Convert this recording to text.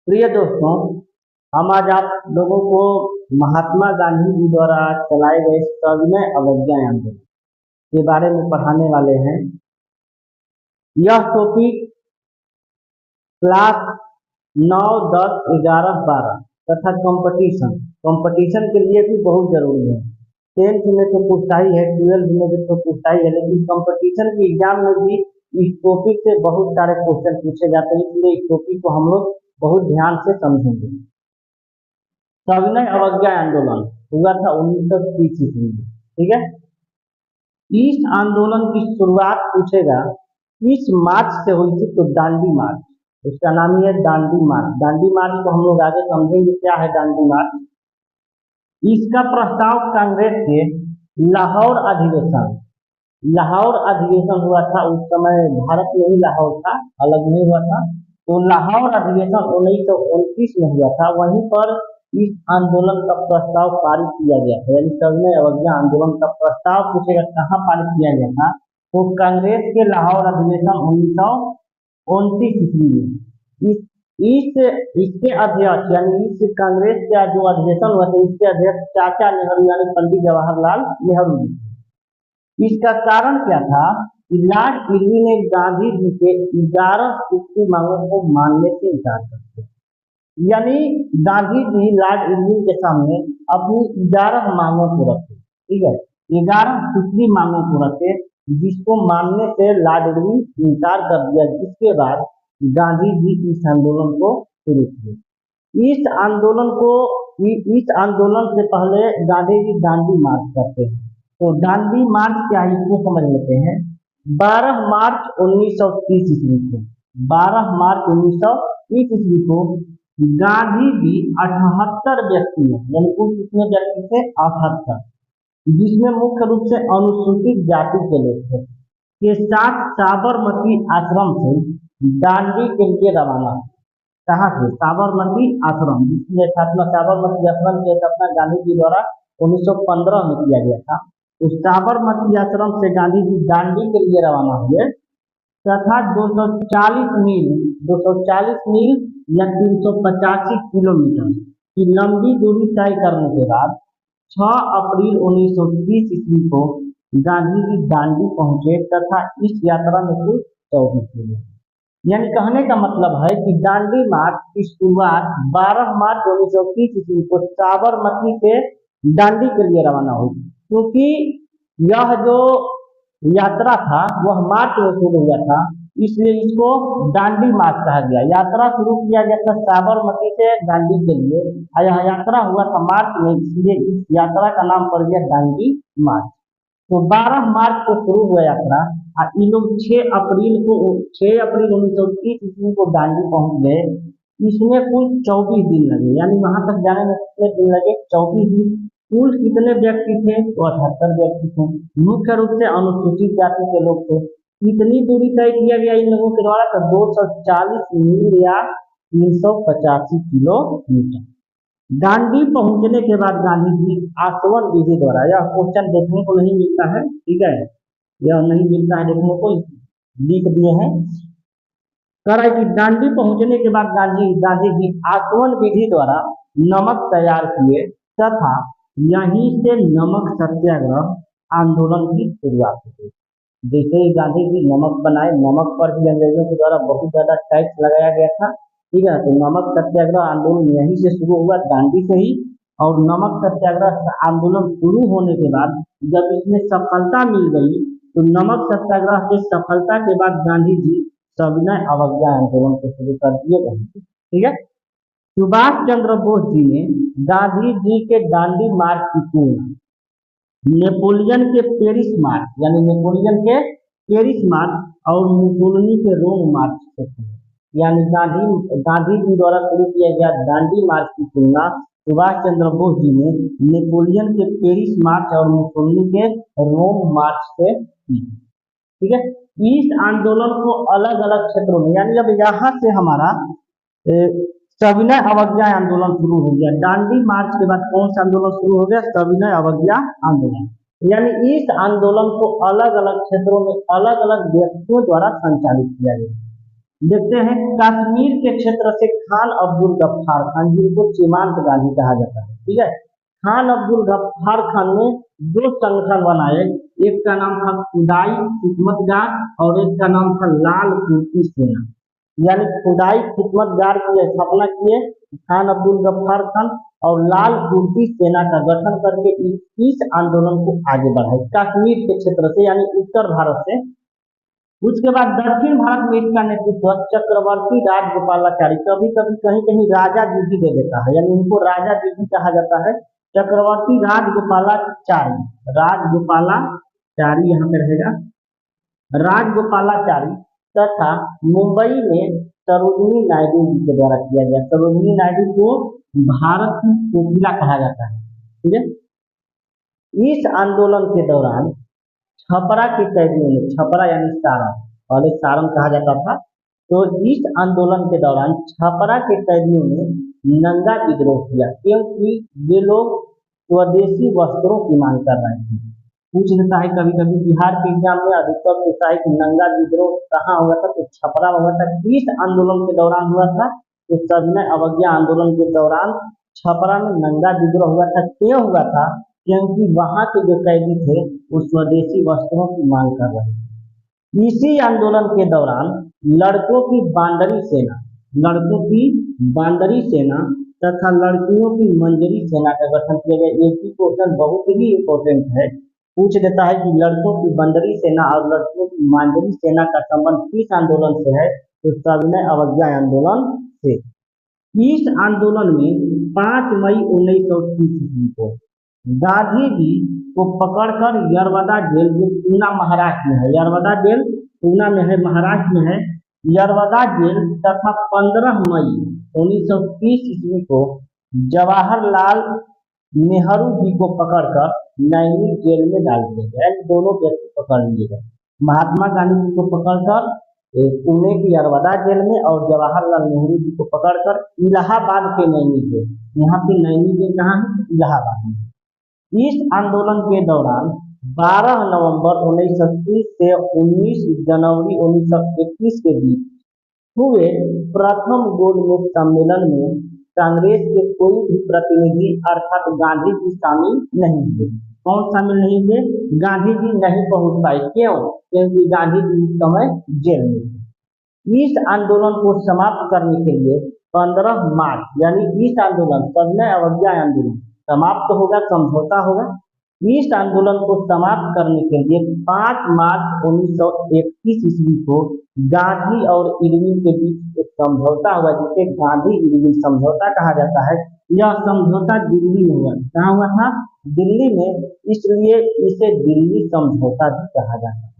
प्रिय दोस्तों, हम आज आप लोगों को महात्मा गांधी जी द्वारा चलाए गए सविनय अवज्ञा आंदोलन के बारे में पढ़ाने वाले हैं। यह टॉपिक क्लास 9, 10, 11, 12 तथा कंपटीशन के लिए भी बहुत जरूरी है। 10th में तो पूछता ही है, 12th में भी तो पूछता ही है, लेकिन कंपटीशन के एग्जाम में भी इस टॉपिक से बहुत सारे क्वेश्चन पूछे जाते हैं, इसलिए इस टॉपिक को हम लोग बहुत ध्यान से समझेंगे। सविनय अवज्ञा आंदोलन हुआ था 1930 ईस्वी में, ठीक है। इस आंदोलन की शुरुआत पूछेगा किस मार्च से हुई थी, तो दांडी मार्च, उसका नाम ही है दांडी मार्च। दांडी मार्च को हम लोग आगे समझेंगे क्या है दांडी मार्च। इसका प्रस्ताव कांग्रेस के लाहौर अधिवेशन हुआ था। उस समय भारत में ही लाहौर था, अलग नहीं हुआ था। तो लाहौर अधिवेशन 1929 में हुआ था। वहीं पर इस आंदोलन का प्रस्ताव पारित किया गया था, यानी सविनय अवज्ञा आंदोलन का प्रस्ताव पूछेगा कहाँ पारित किया गया था, तो कांग्रेस के लाहौर अधिवेशन 1929 ईस्वी में। इसके अध्यक्ष यानी इस कांग्रेस का जो अधिवेशन हुआ था, इसके अध्यक्ष चाचा नेहरू यानी पंडित जवाहरलाल नेहरू जी। इसका कारण क्या था कि लॉर्ड इरविन ने गांधी जी के 11 सूत्री मांगों को मानने से इनकार कर दिया। यानी गांधी जी लॉर्ड इरविन के सामने अपनी 11 मांगों को रखे, ठीक है, 11 सूत्री मांगों को रखे, जिसको मानने से लॉर्ड इरविन इनकार कर दिया। जिसके बाद गांधी जी इस आंदोलन को शुरू किए। इस आंदोलन से पहले गांधी जी दांडी मार्च करते हैं। तो दांडी मार्च क्या है इसको समझ लेते हैं। 12 मार्च 1930 ईस्वी को 12 मार्च 1930 ईस्वी को गांधी जी 78 व्यक्ति यानी कुल कितने व्यक्ति थे, 78, जिसमें मुख्य रूप से अनुसूचित जाति के लोग थे, के साथ साबरमती आश्रम से दांडी के लिए रवाना। कहाँ से? साबरमती आश्रम, जिसकी स्थापना साबरमती आश्रम की स्थापना गांधी जी द्वारा 1915 में किया गया था। तो साबरमती आश्रम से गांधी जी दांडी के लिए रवाना हुए तथा 240 मील या 385 किलोमीटर की लंबी दूरी तय करने के बाद 6 अप्रैल 1930 ईस्वी को गांधी जी दांडी पहुंचे तथा इस यात्रा में कुल 24 दिन। यानी कहने का मतलब है कि दांडी मार्च की शुरुआत 12 मार्च 1930 ईस्वी को साबरमती से दांडी के लिए रवाना हुई, क्योंकि यह जो यात्रा था वह मार्च में शुरू हुआ था, इसलिए इसको दांडी मार्च कहा गया। यात्रा शुरू किया गया था साबरमती से दांडी के लिए, यह यात्रा हुआ था मार्च में, इसलिए इस यात्रा का नाम पड़ गया दांडी मार्च। तो 12 मार्च को शुरू हुआ यात्रा, इन लोग 6 अप्रैल 1930 ईस्वी को दांडी पहुंच गए। इसमें कुल 24 दिन लगे, यानी वहां तक जाने में कितने दिन लगे, 24 दिन। कुल कितने व्यक्ति थे, तो 78 व्यक्ति थे, मुख्य रूप से अनुसूचित जाति के लोग थे। कितनी दूरी तय किया गया इन लोगों के द्वारा, तो 240 मील या 385 किलोमीटर। दांडी पहुंचने के बाद गांधी जी आसवन विधि द्वारा, यह क्वेश्चन देखने को नहीं मिलता है, ठीक है, यह नहीं मिलता है देखने को, लिख दिए हैं। कह रहा है कि दांडी पहुंचने के बाद गांधी जी आसवन विधि द्वारा नमक तैयार किए तथा यहीं से नमक सत्याग्रह आंदोलन की शुरुआत हुई। जैसे ही गांधी जी नमक बनाए, नमक पर भी अंग्रेजों के द्वारा बहुत ज्यादा टैक्स लगाया गया था, ठीक है। तो नमक सत्याग्रह आंदोलन यहीं से शुरू हुआ, दांडी से ही। और नमक सत्याग्रह आंदोलन शुरू होने के बाद जब इसमें सफलता मिल गई, तो नमक सत्याग्रह के सफलता के बाद गांधी जी सविनय अवज्ञा आंदोलन को शुरू कर दिए, ठीक है। सुभाष चंद्र बोस जी ने गांधी जी के दांडी मार्च की तुलना नेपोलियन के पेरिस मार्च यानी नेपोलियन के पेरिस मार्च और मुसोलिनी के रोम मार्च से की। यानी गांधी जी द्वारा शुरू किया गया दांडी मार्च की तुलना सुभाष चंद्र बोस जी ने नेपोलियन के पेरिस मार्च और मुसोलिनी के रोम मार्च से की, ठीक है। इस आंदोलन को अलग अलग क्षेत्रों में, यानी अब यहाँ से हमारा सविनय अवज्ञा आंदोलन शुरू हो गया। दांडी मार्च के बाद कौन सा आंदोलन शुरू हो गया, सविनय अवज्ञा आंदोलन। यानी इस आंदोलन को अलग अलग क्षेत्रों में अलग अलग व्यक्तियों द्वारा संचालित किया गया। देखते हैं कश्मीर के क्षेत्र से खान अब्दुल गफ्फार खान, जिनको सीमांत गांधी कहा जाता है, ठीक है। खान अब्दुल गफ्फार खान ने दो संगठन बनाए, एक का नाम था खुदाई खिदमतगार और एक का नाम था लाल कुर्ती सेना। यानी खुदाई खिदमतगार की स्थापना किए खान अब्दुल गफ्फार खान और लाल कुर्ती सेना का गठन करके इस आंदोलन को आगे बढ़ाए कश्मीर के क्षेत्र से, यानी उत्तर भारत से। उसके बाद दक्षिण भारत में इसका नेतृत्व चक्रवर्ती राजगोपालाचारी, कभी कभी कहीं कहीं राजा जी भी दे देता है, यानी इनको राजा जी भी कहा जाता है। चक्रवर्ती राजगोपालाचारी, राजगोपालाचारी यहाँ पे रहेगा, राजगोपालाचारी तथा मुंबई में सरोजिनी नायडू जी के द्वारा किया गया। सरोजिनी नायडू को भारत की कोकिला कहा जाता है, ठीक है। इस आंदोलन के दौरान छपरा के कैदियों ने, छपरा यानी सारण, पहले सारण कहा जाता था, तो इस आंदोलन के दौरान छपरा के कैदियों ने नंगा विद्रोह किया, क्योंकि ये लोग स्वदेशी वस्त्रों की मांग कर रहे थे। पूछ लेता है कभी कभी बिहार के एग्जाम में, अधिकतर पूछता है कि नंगा विद्रोह कहाँ हुआ था, तो छपरा में हुआ था। किस आंदोलन के दौरान हुआ था, तो सविनय अवज्ञा आंदोलन के दौरान छपरा में नंगा विद्रोह हुआ था। क्यों हुआ था, क्योंकि वहां के जो कैदी थे वो स्वदेशी वस्त्रों की मांग कर रहे थे। इसी आंदोलन के दौरान लड़कों की बांदरी सेना, लड़कों की बांदरी सेना तथा लड़कियों की मंजरी सेना का गठन किया गया। एक ही क्वेश्चन बहुत ही इंपॉर्टेंट है, पूछ देता है कि लड़कों की बंदरी सेना और लड़कियों की मांजरी सेना का संबंध किस आंदोलन से है, तो सविनय अवज्ञा आंदोलन से। इस आंदोलन में 5 मई 1930 ईस्वी को गांधी जी को पकड़कर यरवदा जेल, जो पूना महाराष्ट्र में है, यरवदा जेल पूना में है, महाराष्ट्र में है, यरवदा जेल तथा 15 मई 1930 ईस्वी को जवाहरलाल नेहरू जी को पकड़कर नैनी जेल में डाल दिया गया। दोनों व्यक्ति पकड़ लिए गए, महात्मा गांधी जी को पकड़कर पुणे की यरवदा जेल में और जवाहरलाल नेहरू जी को पकड़कर इलाहाबाद के नैनी जेल, यहाँ पे नैनी जेल कहाँ है, इलाहाबाद में। इस आंदोलन के दौरान 12 नवंबर 1930 से 19 जनवरी 1931 के बीच हुए प्रथम गोलमेज सम्मेलन में कांग्रेस के कोई भी प्रतिनिधि अर्थात गांधी जी शामिल नहीं हुए। कौन शामिल नहीं हुए, गांधी जी नहीं पहुंच पाए। क्यों, क्योंकि गांधी जी उस समय जेल में थे। इस आंदोलन को समाप्त करने के लिए 15 मार्च, यानी इस आंदोलन सविनय अवज्ञा आंदोलन समाप्त होगा, समझौता होगा। इस आंदोलन को समाप्त करने के लिए 5 मार्च 1931 ईस्वी को गांधी और इरविन के बीच एक समझौता हुआ, जिसे गांधी इरविन समझौता कहा जाता है। यह समझौता दिल्ली में हुआ। कहाँ हुआ था, दिल्ली में, इसलिए इसे दिल्ली समझौता भी कहा जाता है।